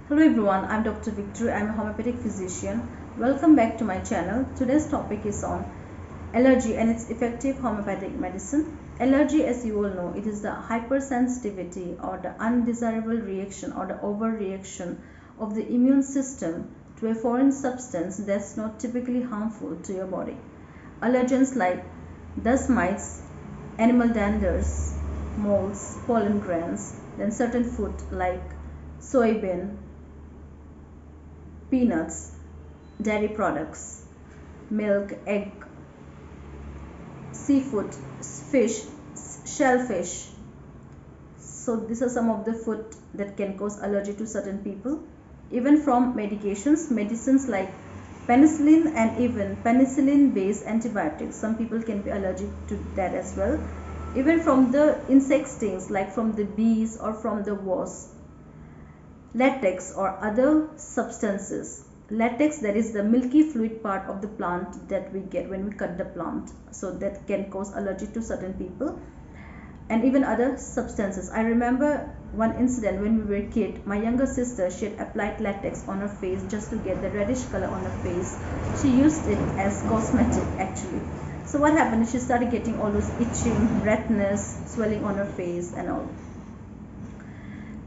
Hello everyone, I'm Dr. Victor. I'm a homeopathic physician. Welcome back to my channel. Today's topic is on allergy and its effective homeopathic medicine. Allergy, as you all know, it is the hypersensitivity or the undesirable reaction or the overreaction of the immune system to a foreign substance that's not typically harmful to your body. Allergens like dust mites, animal danders, molds, pollen grains, then certain food like soybean, peanuts, dairy products, milk, egg, seafood, fish, shellfish. So these are some of the food that can cause allergy to certain people. Even from medicines like penicillin and even penicillin based antibiotics, some people can be allergic to that as well. Even from the insect stings like from the bees or from the wasp, latex or other substances. Latex, that is the milky fluid part of the plant that we get when we cut the plant, so that can cause allergy to certain people. And even other substances. I remember one incident when we were a kid. My younger sister, she had applied latex on her face just to get the reddish color on her face. She used it as cosmetic actually. So what happened is she started getting all those itching, redness, swelling on her face and all.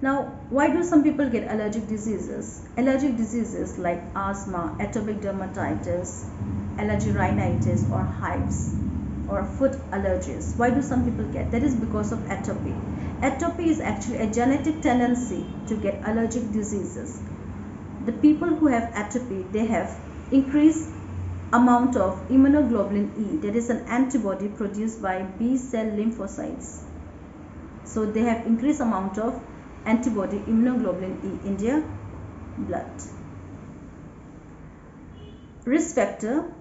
Now, why do some people get allergic diseases? Allergic diseases like asthma, atopic dermatitis, allergy rhinitis or hives or food allergies. Why do some people get? That is because of atopy. Atopy is actually a genetic tendency to get allergic diseases. The people who have atopy, they have increased amount of immunoglobulin E, that is an antibody produced by B cell lymphocytes. So they have increased amount of antibody immunoglobulin E in their blood. Risk factor: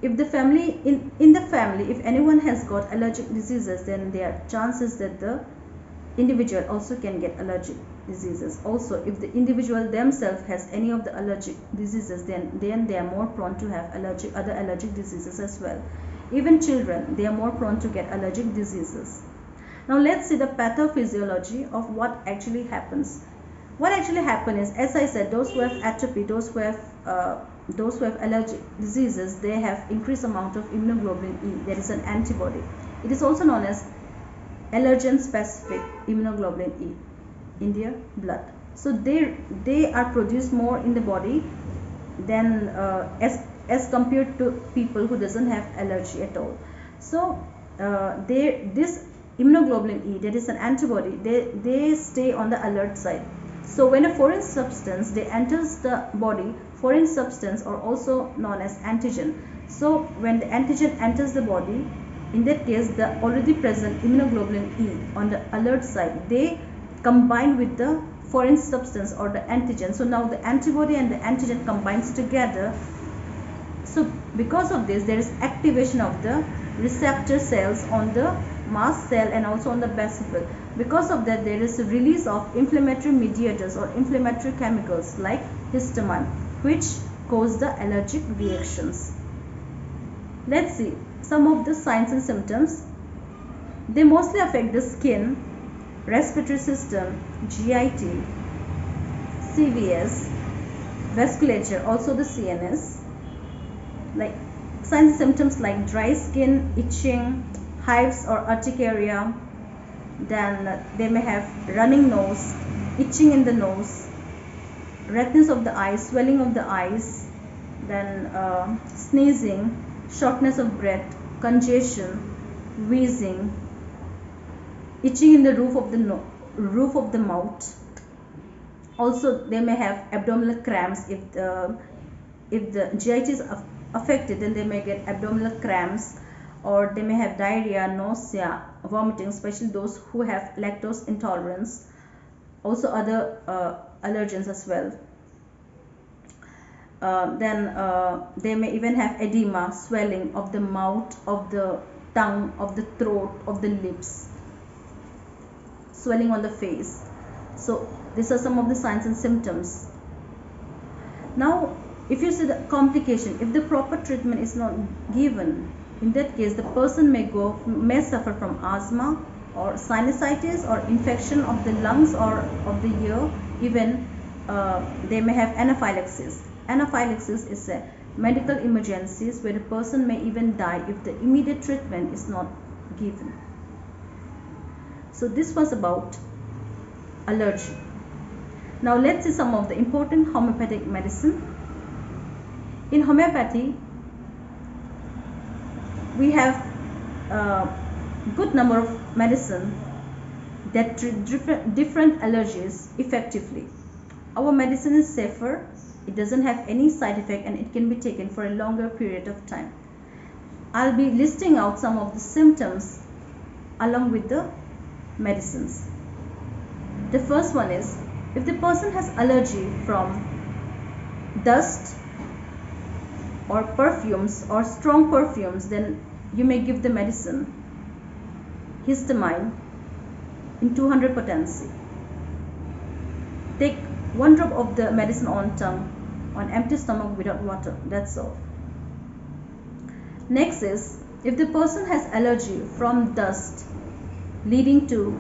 if the family in the family, if anyone has got allergic diseases, then there are chances that the individual also can get allergic diseases. Also, if the individual themselves has any of the allergic diseases, then they are more prone to have other allergic diseases as well. Even children, they are more prone to get allergic diseases. Now let's see the pathophysiology of what actually happens. What actually happens is, as I said, those who have atopy, those who have allergic diseases, they have increased amount of immunoglobulin E, that is an antibody. It is also known as allergen specific immunoglobulin E in their blood. So they are produced more in the body than as compared to people who doesn't have allergy at all. So this immunoglobulin E, that is an antibody, they stay on the alert side. So when a foreign substance they enters the body, foreign substance are also known as antigen. So when the antigen enters the body, in that case the already present immunoglobulin E on the alert side, they combine with the foreign substance or the antigen. So now the antibody and the antigen combines together. So because of this, there is activation of the receptor cells on the mast cell and also on the basophil. Because of that, there is a release of inflammatory mediators or inflammatory chemicals like histamine, which cause the allergic reactions. Let's see some of the signs and symptoms. They mostly affect the skin, respiratory system, GIT, CVS, vasculature, also the CNS. Like signs and symptoms like dry skin, itching, hives or urticaria. Then they may have running nose, itching in the nose, redness of the eyes, swelling of the eyes, then sneezing, shortness of breath, congestion, wheezing, itching in the roof of the mouth. Also they may have abdominal cramps. If the GIT is affected, then they may get abdominal cramps, or they may have diarrhea, nausea, vomiting, especially those who have lactose intolerance. Also other allergens as well. Then they may even have edema, swelling of the mouth, of the tongue, of the throat, of the lips, swelling on the face. So these are some of the signs and symptoms. Now if you see the complication, if the proper treatment is not given, in that case the person may suffer from asthma or sinusitis or infection of the lungs or of the ear, even they may have anaphylaxis. Anaphylaxis is a medical emergency where the person may even die if the immediate treatment is not given. So this was about allergy. Now let's see some of the important homeopathic medicine. In homeopathy, we have a good number of medicine that treat different allergies effectively. Our medicine is safer, it doesn't have any side effect, and it can be taken for a longer period of time. I'll be listing out some of the symptoms along with the medicines. The first one is, if the person has allergy from dust or perfumes or strong perfumes, then you may give the medicine histamine in 200 potency. Take 1 drop of the medicine on tongue on empty stomach without water, that's all. Next is, if the person has allergy from dust leading to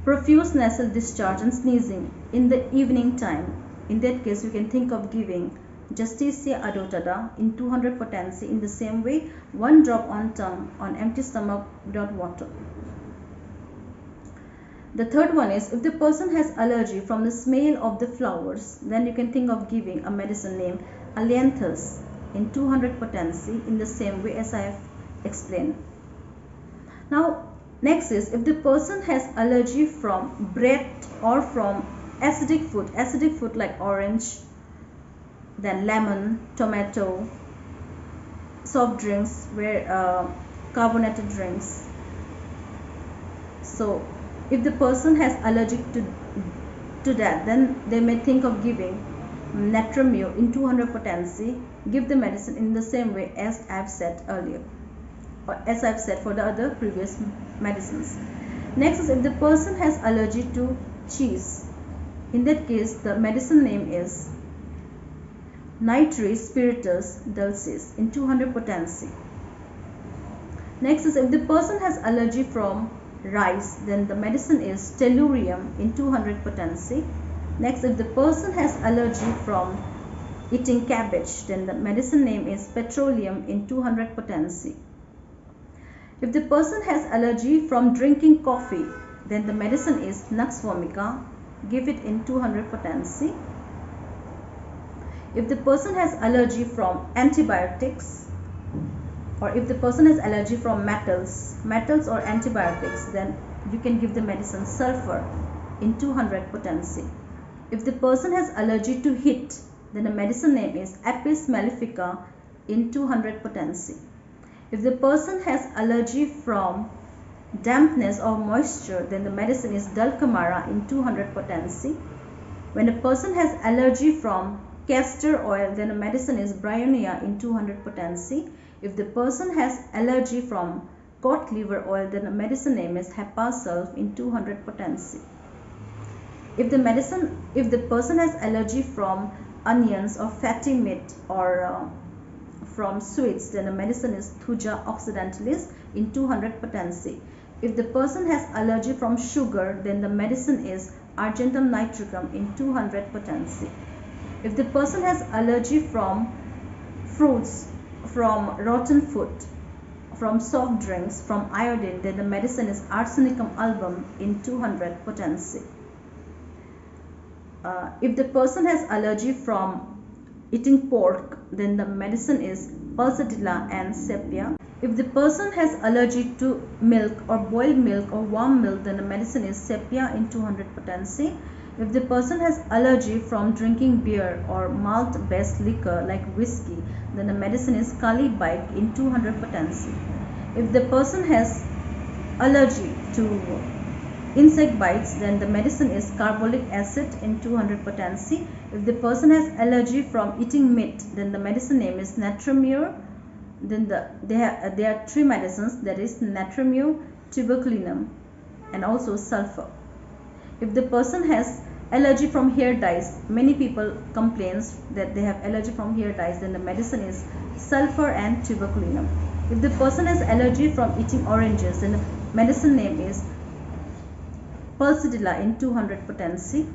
profuse nasal discharge and sneezing in the evening time, in that case you can think of giving Justicia adultata in 200 potency. In the same way, 1 drop on tongue on empty stomach without water. The third one is, if the person has allergy from the smell of the flowers, then you can think of giving a medicine named Ailanthus in 200 potency in the same way as I have explained. Now next is, if the person has allergy from bread or from acidic food like orange, then lemon, tomato, soft drinks, carbonated drinks. So if the person has allergic to that, then they may think of giving Natramune in 200 potency. Give the medicine in the same way as I've said earlier, or as I've said for the other previous medicines. Next is, if the person has allergy to cheese, in that case the medicine name is Nitri spiritus dulcis in 200 potency. Next is, if the person has allergy from rice, then the medicine is Tellurium in 200 potency. Next, if the person has allergy from eating cabbage, then the medicine name is Petroleum in 200 potency. If the person has allergy from drinking coffee, then the medicine is Nux vomica. Give it in 200 potency. If the person has allergy from antibiotics, or if the person has allergy from metals or antibiotics, then you can give the medicine sulfur in 200 potency. If the person has allergy to heat, then the medicine name is Apis mellifica in 200 potency. If the person has allergy from dampness or moisture, then the medicine is Dulcamara in 200 potency. When a person has allergy from castor oil, then the medicine is Bryonia in 200 potency. If the person has allergy from cod liver oil, then the medicine name is Hepasulf in 200 potency. If the person has allergy from onions or fatty meat or from sweets, then the medicine is Thuja occidentalis in 200 potency. If the person has allergy from sugar, then the medicine is Argentum nitricum in 200 potency. If the person has allergy from fruits, from rotten food, from soft drinks, from iodine, then the medicine is Arsenicum album in 200 potency. If the person has allergy from eating pork, then the medicine is Pulsatilla and Sepia. If the person has allergy to milk or boiled milk or warm milk, then the medicine is Sepia in 200 potency. If the person has allergy from drinking beer or malt-based liquor like whiskey, then the medicine is Kali Bike in 200 potency. If the person has allergy to insect bites, then the medicine is Carbolic acid in 200 potency. If the person has allergy from eating meat, then the medicine name is Natramure. Then there are 3 medicines, that is Natramure, Tuberculinum and also sulfur. If the person has allergy from hair dyes, many people complains that they have allergy from hair dyes, then the medicine is sulfur and Tuberculinum. If the person has allergy from eating oranges, then the medicine name is Pulsatilla in 200 potency.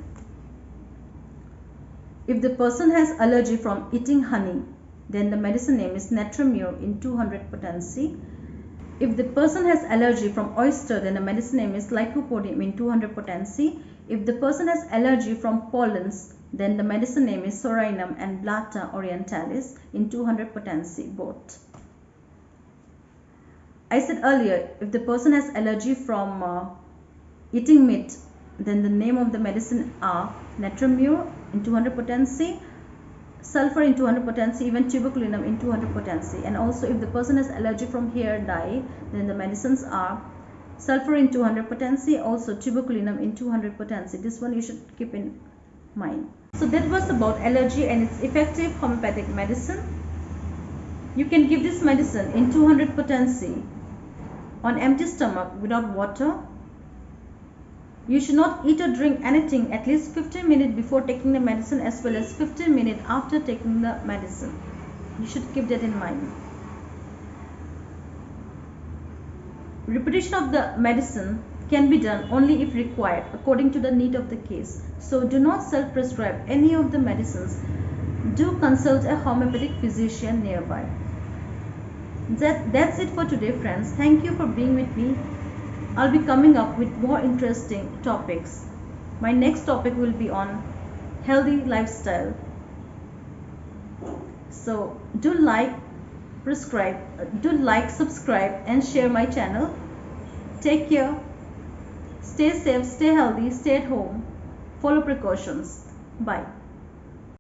If the person has allergy from eating honey, then the medicine name is Natramur in 200 potency. If the person has allergy from oyster, then the medicine name is Lycopodium in 200 potency. If the person has allergy from pollens, then the medicine name is Soranum and Blata orientalis in 200 potency both. I said earlier, if the person has allergy from eating meat, then the name of the medicine are Natramur in 200 potency, sulfur in 200 potency, even tuberculinum in 200 potency. And also if the person has allergy from hair dye, then the medicines are sulfur in 200 potency, also tuberculinum in 200 potency. This one you should keep in mind. So that was about allergy and its effective homeopathic medicine. You can give this medicine in 200 potency on empty stomach without water. You should not eat or drink anything at least 15 minutes before taking the medicine as well as 15 minutes after taking the medicine. You should keep that in mind. Repetition of the medicine can be done only if required according to the need of the case. So do not self-prescribe any of the medicines. Do consult a homeopathic physician nearby. That's it for today, friends. Thank you for being with me. I'll be coming up with more interesting topics. My next topic will be on healthy lifestyle. So do like, subscribe and share my channel. Take care. Stay safe, stay healthy, stay at home. Follow precautions. Bye.